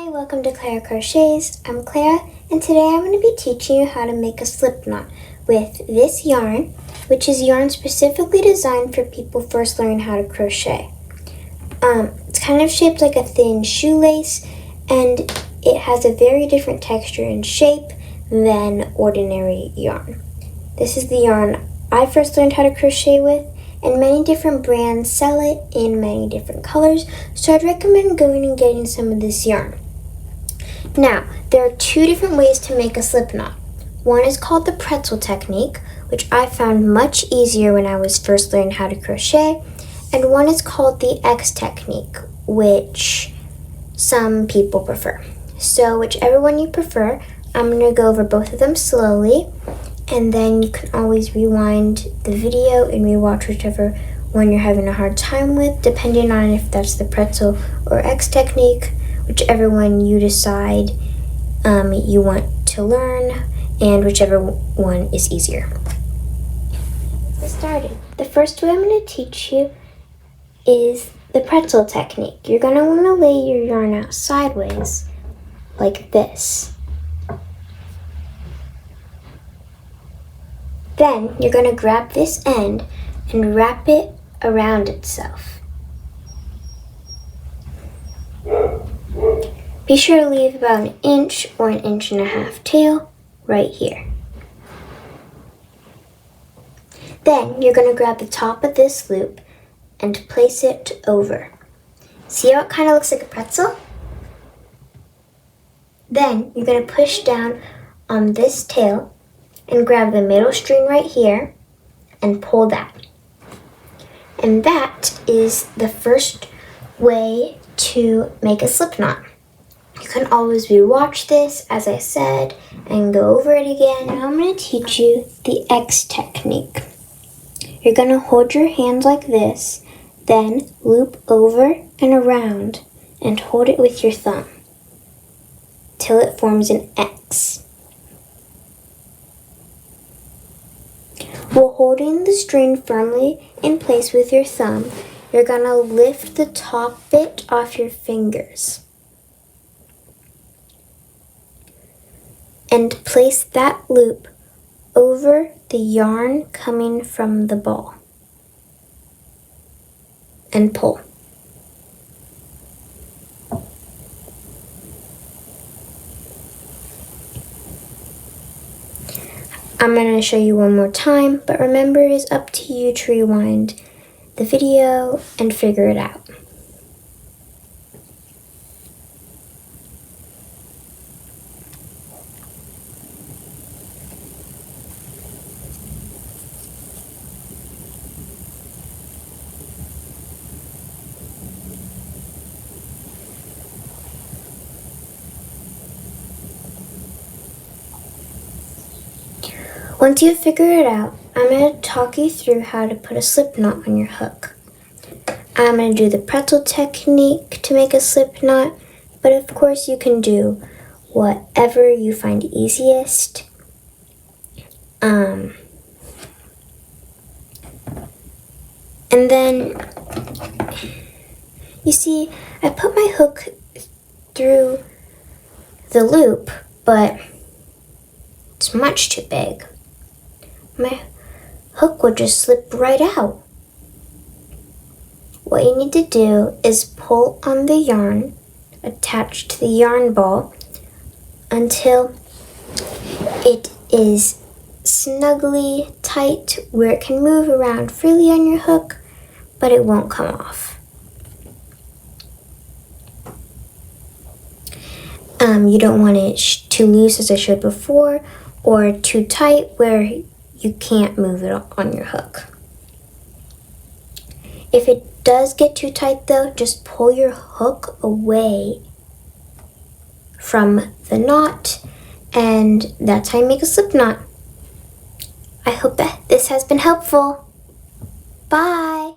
Hi, welcome to Clara Crochets. I'm Clara, and today I'm going to be teaching you how to make a slip knot with this yarn, which is yarn specifically designed for people first learning how to crochet. It's kind of shaped like a thin shoelace, and it has a very different texture and shape than ordinary yarn. This is the yarn I first learned how to crochet with, and many different brands sell it in many different colors, so I'd recommend going and getting some of this yarn. Now, there are two different ways to make a slip knot. One is called the pretzel technique, which I found much easier when I was first learning how to crochet, and one is called the X technique, which some people prefer. So whichever one you prefer, I'm going to go over both of them slowly, and then you can always rewind the video and rewatch whichever one you're having a hard time with, depending on if that's the pretzel or X technique, whichever one you decide you want to learn, and whichever one is easier. Let's get started. The first way I'm going to teach you is the pretzel technique. You're going to want to lay your yarn out sideways like this. Then you're going to grab this end and wrap it around itself. Be sure to leave about an inch or an inch and a half tail right here. Then you're going to grab the top of this loop and place it over. See how it kind of looks like a pretzel? Then you're going to push down on this tail and grab the middle string right here and pull that. And that is the first way to make a slip knot. You can always rewatch this, as I said, and go over it again. Now I'm going to teach you the X technique. You're going to hold your hands like this, then loop over and around and hold it with your thumb till it forms an X. While holding the string firmly in place with your thumb, you're going to lift the top bit off your fingers and place that loop over the yarn coming from the ball and pull. I'm going to show you one more time, but remember it is up to you to rewind the video and figure it out. Once you figure it out, I'm going to talk you through how to put a slip knot on your hook. I'm going to do the pretzel technique to make a slip knot, but of course you can do whatever you find easiest. And then, you see, I put my hook through the loop, but it's much too big. My hook would just slip right out. What you need to do is pull on the yarn attached to the yarn ball until it is snugly tight where it can move around freely on your hook, but it won't come off. You don't want it too loose, as I showed before, or too tight where you can't move it on your hook. If it does get too tight though, just pull your hook away from the knot, and that's how you make a slip knot. I hope that this has been helpful. Bye!